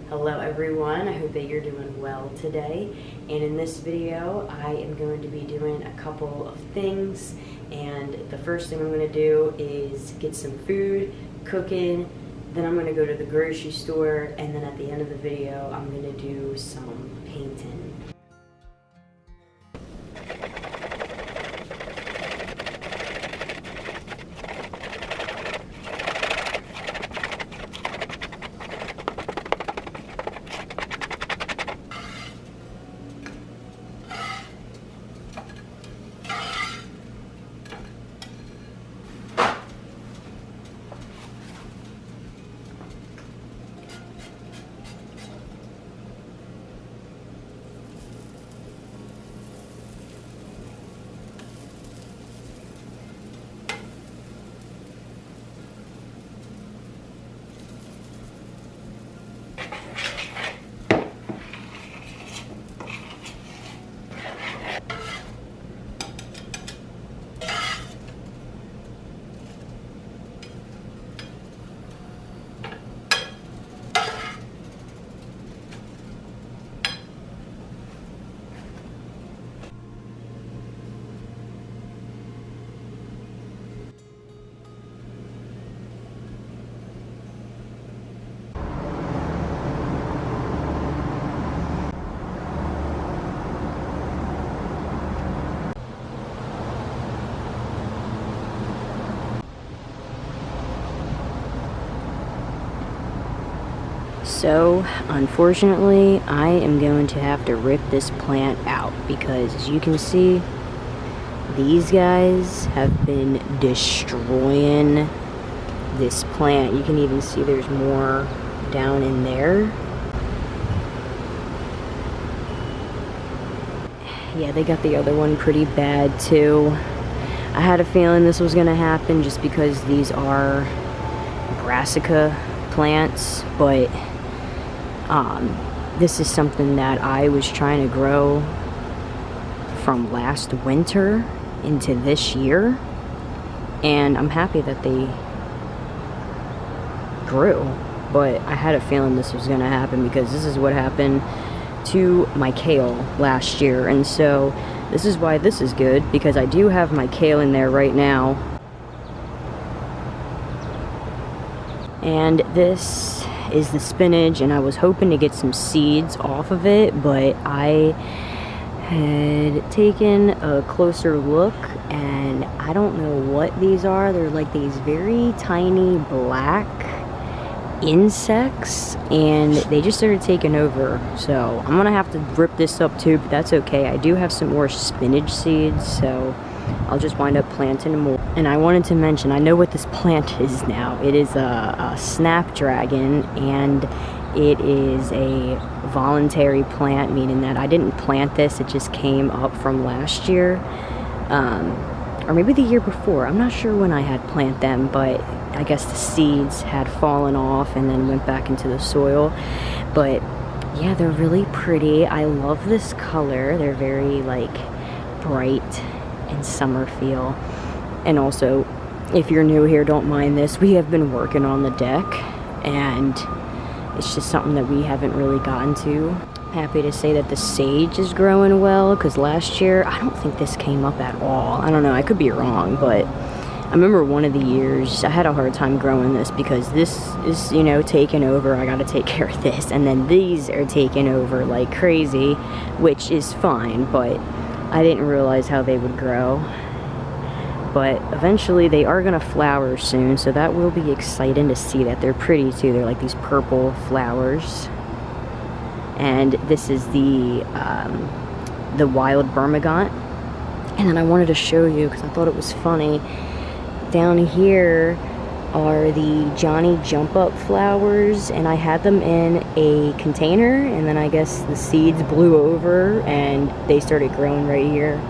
Hello everyone, I hope that you're doing well today, and in this video I am going to be doing a couple of things. And the first thing I'm going to do is get some food cooking, then I'm going to go to the grocery store, and then at the end of the video I'm going to do some painting. So, unfortunately, I am going to have to rip this plant out because, as you can see, these guys have been destroying this plant. You can even see there's more down in there. Yeah, they got the other one pretty bad too. I had a feeling this was going to happen just because these are brassica plants, but this is something that I was trying to grow from last winter into this year, and I'm happy that they grew, but I had a feeling this was going to happen because this is what happened to my kale last year. And so this is why this is good, because I do have my kale in there right now, and this is the spinach, and I was hoping to get some seeds off of it, but I had taken a closer look and I don't know what these are. They're like these very tiny black insects, and they just started taking over. So I'm gonna have to rip this up too, but that's okay. I do have some more spinach seeds, so I'll just wind up planting more. And I wanted to mention, I know what this plant is now. It is a snapdragon, and it is a voluntary plant, meaning that I didn't plant this, it just came up from last year, or maybe the year before. I'm not sure when I had planted them, but I guess the seeds had fallen off and then went back into the soil. But yeah, they're really pretty. I love this color. They're very like bright and summer feel. And also, if you're new here, don't mind this. We have been working on the deck, and it's just something that we haven't really gotten to. Happy to say that the sage is growing well, because last year I don't think this came up at all. I don't know, I could be wrong, but I remember one of the years I had a hard time growing this because this is, you know, taking over. I gotta take care of this, and then these are taking over like crazy, which is fine, but I didn't realize how they would grow. But eventually they are gonna flower soon, so that will be exciting to see. That they're pretty too. They're like these purple flowers. And this is the wild bermagant. And then I wanted to show you, because I thought it was funny, down here are the Johnny Jump Up flowers, and I had them in a container, and then I guess the seeds blew over and they started growing right here.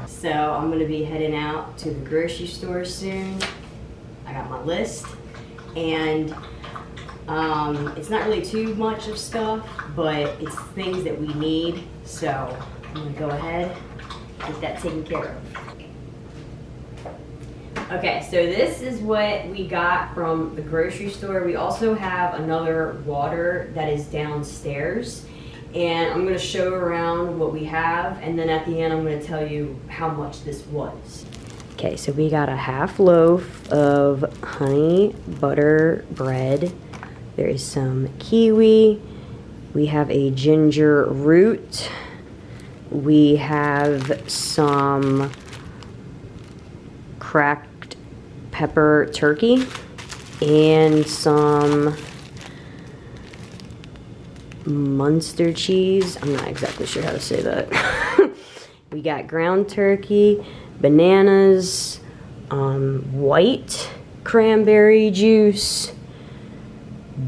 So I'm going to be heading out to the grocery store soon. I got my list, and It's not really too much of stuff, but it's things that we need. So I'm gonna go ahead and get that taken care of. Okay, so this is what we got from the grocery store. We also have another water that is downstairs, and I'm gonna show around what we have, and then at the end I'm gonna tell you how much this was. Okay, so we got a half loaf of honey butter bread. There is some kiwi. We have a ginger root. We have some cracked pepper turkey and some Munster cheese. I'm not exactly sure how to say that. We got ground turkey, bananas, white cranberry juice,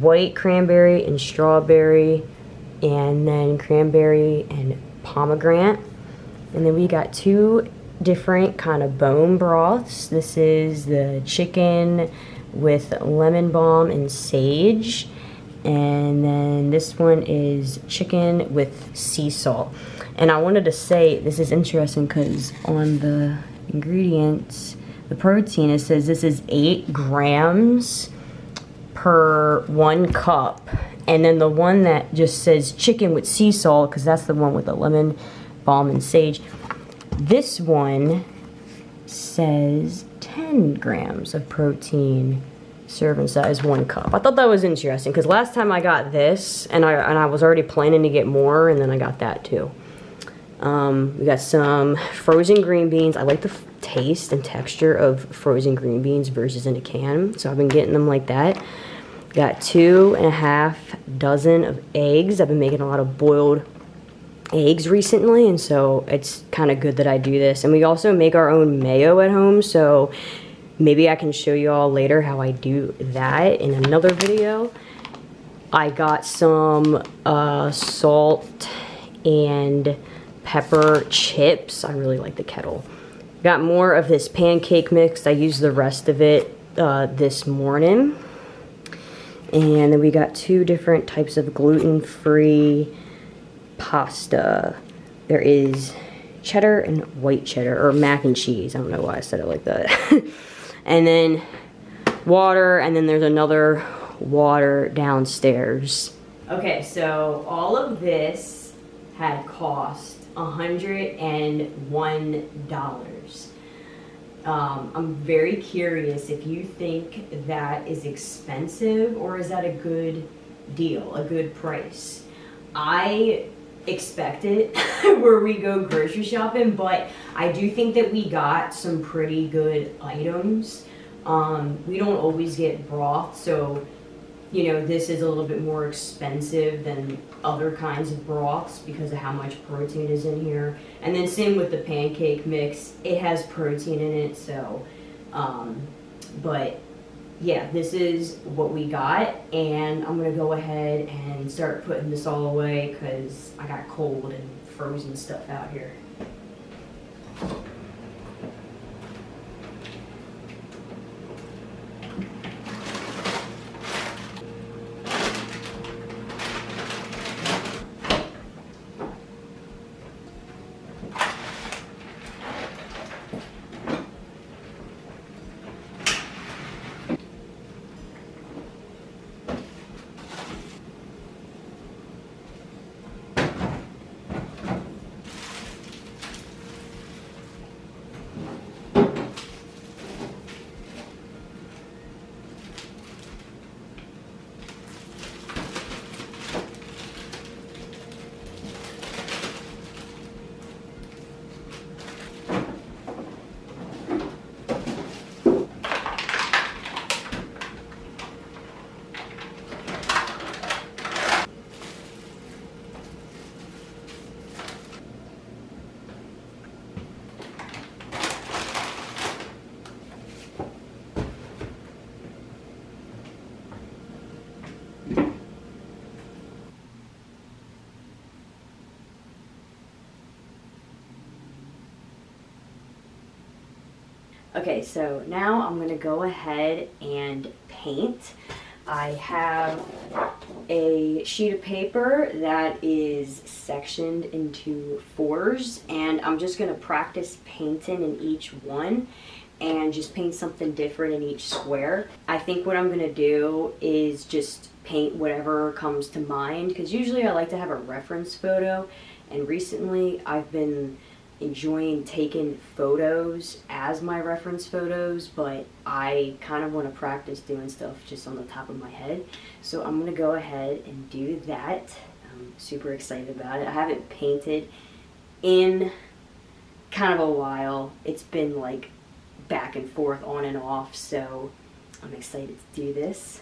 white cranberry and strawberry, and then cranberry and pomegranate. And then we got two different kind of bone broths. This is the chicken with lemon balm and sage, and then this one is chicken with sea salt. And I wanted to say this is interesting because on the ingredients, the protein, it says this is 8 grams per 1 cup. And then the one that just says chicken with sea salt, because that's the one with the lemon balm and sage, this one says 10 grams of protein, serving size 1 cup. I thought that was interesting because last time I got this, and I was already planning to get more, and then I got that too. We got some frozen green beans. I like the taste and texture of frozen green beans versus in a can, so I've been getting them like that. Got 2.5 dozen of eggs. I've been making a lot of boiled eggs recently, and so it's kind of good that I do this. And we also make our own mayo at home, so maybe I can show you all later how I do that in another video. I got some salt and pepper chips. I really like the kettle. Got more of this pancake mix. I used the rest of it this morning. And then we got 2 different types of gluten-free pasta. There is cheddar and white cheddar, or mac and cheese. I don't know why I said it like that. And then water, and then there's another water downstairs. Okay, so all of this had cost $101. I'm very curious if you think that is expensive, or is that a good deal, a good price. I expect it where we go grocery shopping, but I do think that we got some pretty good items. We don't always get broth, so you know, this is a little bit more expensive than other kinds of broths because of how much protein is in here. And then same with the pancake mix, it has protein in it, so, but yeah, this is what we got, and I'm gonna go ahead and start putting this all away because I got cold and frozen stuff out here. Okay, so now I'm gonna go ahead and paint. I have a sheet of paper that is sectioned into fours, and I'm just going to practice painting in each one and just paint something different in each square. I think what I'm going to do is just paint whatever comes to mind, because usually I like to have a reference photo, and recently I've been enjoying taking photos as my reference photos, but I kind of want to practice doing stuff just on the top of my head. So I'm going to go ahead and do that. I'm super excited about it. I haven't painted in kind of a while. It's been like back and forth, on and off, so I'm excited to do this.